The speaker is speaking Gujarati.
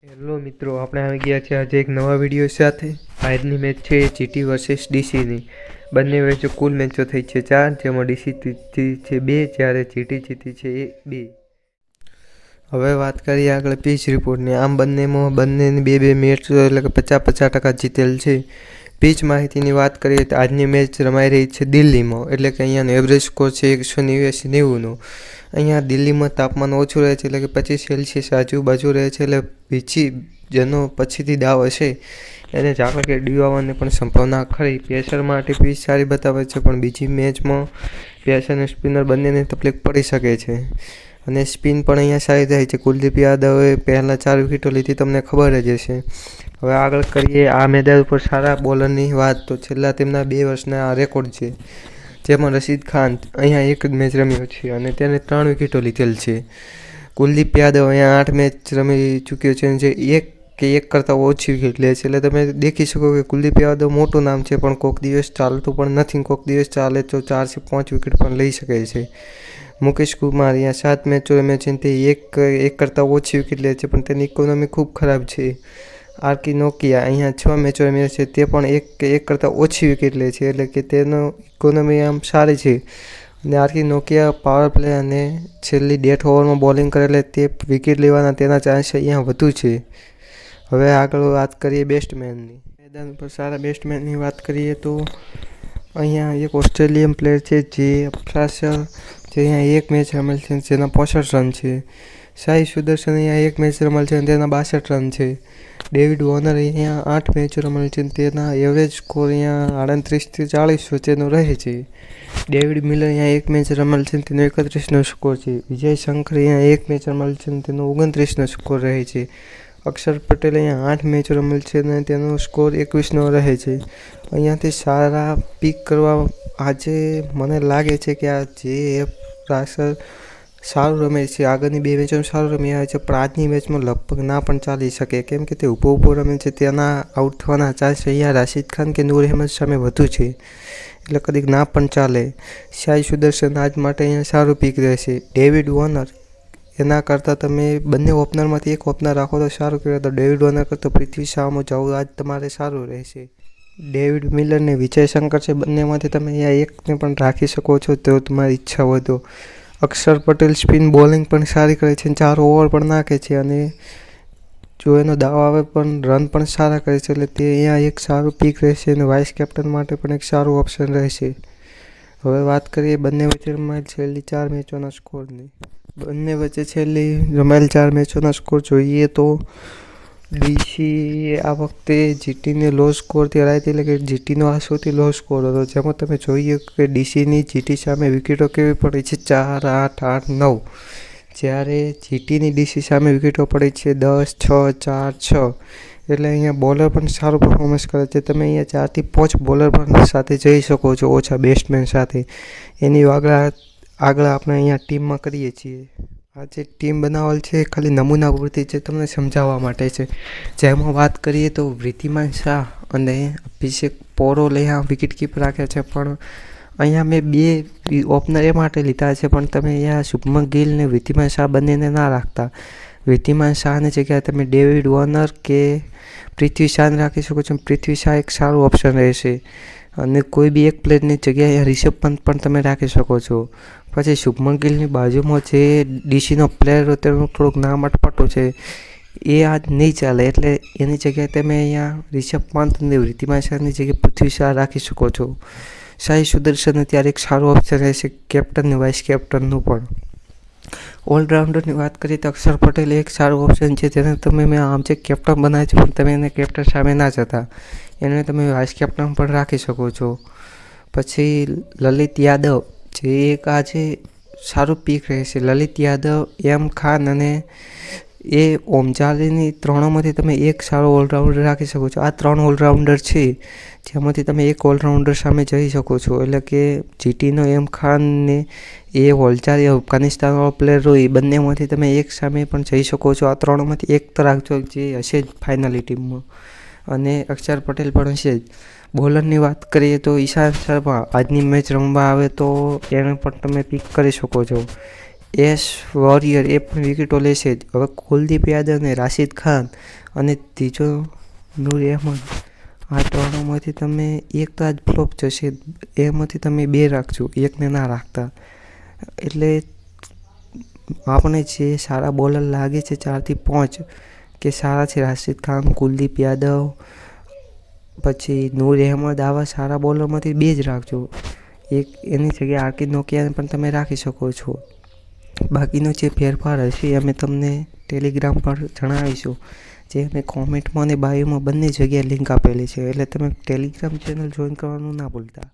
હેલો મિત્રો, આપણે આવી ગયા છે આજે એક નવા વિડીયો સાથે। આજની મેચ છે જીટી વર્સેસ ડીસીની। બંને વચ્ચે કુલ મેચો થઈ છે 4, જેમાં ડીસી જીતી છે 2 જ્યારે જીટી જીતી છે 2। હવે વાત કરીએ આગળ પીચ રિપોર્ટની। આમ બંનેની બે મેચ એટલે કે 50-50% જીતેલ છે। પીચ માહિતીની વાત કરીએ તો આજની મેચ રમાઈ રહી છે દિલ્હીમાં, એટલે કે અહીંયાનો એવરેજ સ્કોર છે 189-90નો। અહીંયા દિલ્હીમાં તાપમાન ઓછું રહે છે, એટલે કે 25 સેલ્સિયસ આજુબાજુ રહે છે। એટલે પીછી જેનો પછીથી દાવ હશે એને ઝાકળ કે ડીવાવાની પણ સંભાવના ખરી। પેસર માટે પીચ સારી બતાવે છે, પણ બીજી મેચમાં પેસર અને સ્પિનર બંનેને તકલીફ પડી શકે છે, અને સ્પિન પણ અહીંયા સારી થાય છે। કુલદીપ યાદવે પહેલાં 4 વિકેટો લીધી, તમને ખબર જ હશે। હવે આગળ કરીએ આ મેદાન ઉપર સારા બોલરની વાત, તો છેલ્લા તેમના 2 વર્ષના રેકોર્ડ છે, જેમાં રશીદ ખાન અહીંયા એક જ મેચ રમ્યો છે અને તેને 3 વિકેટો લીધેલ છે। કુલદીપ યાદવ અહીંયા 8 મેચ રમી ચૂક્યો છે, જે એક કરતાં ઓછી વિકેટ લે છે। એટલે તમે દેખી શકો કે કુલદીપ યાદવ મોટું નામ છે, પણ કોઈક દિવસ ચાલતું પણ નથી। કોઈક દિવસ ચાલે તો 4 થી 5 વિકેટ પણ લઈ શકે છે। મુકેશ કુમાર અહીંયા 7 મેચો રમે છે, તે એક કરતાં ઓછી વિકેટ લે છે, પણ તેની ઇકોનોમી ખૂબ ખરાબ છે। આરકી નોકિયા અહીંયા 6 મેચો રમ્યા છે, તે પણ એક કરતાં ઓછી વિકેટ લે છે, એટલે કે તેનો ઇકોનોમી આમ સારી છે। અને આરકી નોકિયા પાવર પ્લે અને છેલ્લી ડેથ ઓવરમાં બોલિંગ કરે, એટલે તે વિકેટ લેવાના તેના ચાન્સ અહીંયા વધુ છે। હવે આગળ વાત કરીએ બેટ્સમેનની। મેદાન પર સારા બેટ્સમેનની વાત કરીએ તો અહીંયા એક ઓસ્ટ્રેલિયન પ્લેયર છે જે અફરાસર, જે અહીંયા એક મેચ રમેલ છે જેના 65 રન છે। સાઈ સુદર્શન અહીંયા એક મેચ રમેલ છે અને તેના 62 રન છે। ડેવિડ વોર્નર અહીંયા 8 મેચો રમેલ છે, તેના એવરેજ સ્કોર અહીંયા 38 થી 40 વચ્ચેનો રહે છે। ડેવિડ મિલર અહીંયા એક મેચ રમેલ છે, તેનો 31નો સ્કોર છે। વિજય શંકર અહીંયા એક મેચ રમેલ છે, તેનો 29નો સ્કોર રહે છે। અક્ષર પટેલ અહીંયા 8 મેચ રમેલ છે અને તેનો સ્કોર 21નો રહે છે। અહીંયાથી સારા પીક કરવા આજે મને લાગે છે કે આ જે રાસર સારું રમે છે, આગળની 2 મેચોમાં સારું રમી આવે છે, પણ આજની મેચમાં લગભગ ના પણ ચાલી શકે, કેમ કે તે ઊભો રમે છે, તેના આઉટ થવાના ચાન્સ અહીંયા રાશિદ ખાન કે નૂર અહેમદ સામે વધુ છે, એટલે કદીક ના પણ ચાલે। સાઈ સુદર્શન આજ માટે અહીંયા સારું પીક રહેશે। ડેવિડ વોર્નર એના કરતાં તમે બંને ઓપનરમાંથી એક ઓપનર રાખો તો સારું કહેવાય, તો ડેવિડ વોર્નર કરતાં પૃથ્વી શામાં જવું આજ તમારે સારું રહેશે। ડેવિડ મિલર ને વિજય શંકર છે, બંનેમાંથી તમે અહીંયા એકને પણ રાખી શકો છો, તો તમારી ઈચ્છા હોય તો। અક્ષર પટેલ સ્પિન બોલિંગ પણ સારી કરે છે, 4 ઓવર પણ નાખે છે, અને જો એનો દાવ આવે પણ રન પણ સારા કરે છે, એટલે તે અહીંયા એક સારું પીક રહેશે અને વાઇસ કેપ્ટન માટે પણ એક સારું ઓપ્શન રહેશે। હવે વાત કરીએ બંને વચ્ચે રમાયેલ છેલ્લી 4 મેચોના સ્કોરની। બંને વચ્ચે છેલ્લી રમાયેલ 4 મેચોના સ્કોર જોઈએ તો ડીસી આ વખતે જીટીને લો સ્કોરથી હરાવી હતી, એટલે કે જીટીનો આ સૌથી લો સ્કોર હતો, જેમાં તમે જોઈએ કે ડીસીની જીટી સામે વિકેટો કેવી પડી છે 4, 8, 8, 9, જ્યારે જીટીની ડીસી સામે વિકેટો પડી છે 10, 6, 4, 6, એટલે અહીંયા બોલર પણ સારું પરફોર્મન્સ કરે છે। તમે અહીંયા 4 થી 5 બોલર પણ સાથે જઈ શકો છો, ઓછા બેટ્સમેન સાથે। એની આગળ આપણે અહીંયા ટીમમાં કરીએ છીએ। આ જે ટીમ બનાવેલ છે ખાલી નમૂના પૂરતી છે, તમને સમજાવવા માટે છે। જેમાં વાત કરીએ તો વૃદ્ધિમાન શાહ અને અભિષેક પોરોલ અહીંયા વિકેટ કીપર રાખ્યા છે, પણ અહીંયા મેં 2 ઓપનર એ માટે લીધા છે, પણ તમે અહીંયા શુભમન ગિલ ને વૃદ્ધિમાન શાહ બંનેને ના રાખતા। વૃદ્ધિમાન શાહની જગ્યાએ તમે ડેવિડ વોર્નર કે પૃથ્વી શાહને રાખી શકો છો। પૃથ્વી શાહ એક સારું ઓપ્શન રહેશે, અને કોઈ બી એક પ્લેયરની જગ્યાએ રિષભ પંત પણ તમે રાખી શકો છો। પછી શુભમન ગિલની બાજુમાં જે ડીસીનો પ્લેયર તેનું થોડુંક નામ અટપટું છે, એ આજ નહીં ચાલે, એટલે એની જગ્યાએ તમે અહીંયા રિષભ પંત અને વૃદ્ધિમાન શાહની જગ્યાએ પૃથ્વી શાહ રાખી શકો છો। સાઈ સુદર્શન અત્યારે એક સારું ઓપ્શન રહેશે, કેપ્ટન ને વાઇસ કેપ્ટનનું પણ। ઓલરાઉન્ડરની વાત કરીએ તો અક્ષર પટેલ એક સારું ઓપ્શન છે, તેને તમે મેં આમ જે કેપ્ટન બનાવ્યો છે, પણ તમે એને કેપ્ટન સામે ના જતા, એને તમે વાઇસ કેપ્ટન પણ રાખી શકો છો। પછી લલિત યાદવ જે એક આજે સારું પીક રહેશે। લલિત યાદવ, એમ ખાન અને એ ઓમજાલીની ત્રણોમાંથી તમે એક સારો ઓલરાઉન્ડર રાખી શકો છો। આ 3 ઓલરાઉન્ડર છે, જેમાંથી તમે એક ઓલરાઉન્ડર સામે જઈ શકો છો, એટલે કે જીટીનો એમ ખાન ને એ વલચારી અફઘાનિસ્તાનવાળો પ્લેયર હોય, એ બંનેમાંથી તમે એક સામે પણ જઈ શકો છો। આ 3માંથી એક તો રાખજો, જે હશે જ ફાઇનલી ટીમમાં, અને અક્ષર પટેલ પણ હશે જ। બોલરની વાત કરીએ તો ઈશાંત શર્મા આજની મેચ રમવા આવે તો એને પણ તમે પિક કરી શકો છો। એસ વોરિયર એ પણ વિકેટો લેશે જ. હવે કુલદીપ યાદવ અને રાશિદ ખાન અને ત્રીજો નૂર અહેમદ, આ ત્રણમાંથી તમે એક તો આજ ફ્લોપ જશે, એમાંથી તમે 2 રાખજો, એકને ના રાખતા. એટલે આપણે જે સારા બોલર લાગે છે 4 થી 5 કે સારા છે, રાશિદ ખાન, કુલદીપ યાદવ, પછી નૂર અહેમદ, આવા સારા બોલરમાંથી 2 જ રાખજો. એક એની જગ્યાએ આરકે નોકિયાને પણ તમે રાખી શકો છો. બાકીનો જે ફેરફાર હશે એ અમે તમને ટેલિગ્રામ પર જણાવીશું, જે અમે કોમેન્ટમાં અને બાયોમાં બંને જગ્યાએ લિંક આપેલી છે. એટલે તમે ટેલિગ્રામ ચેનલ જોઈન કરવાનું ના ભૂલતા.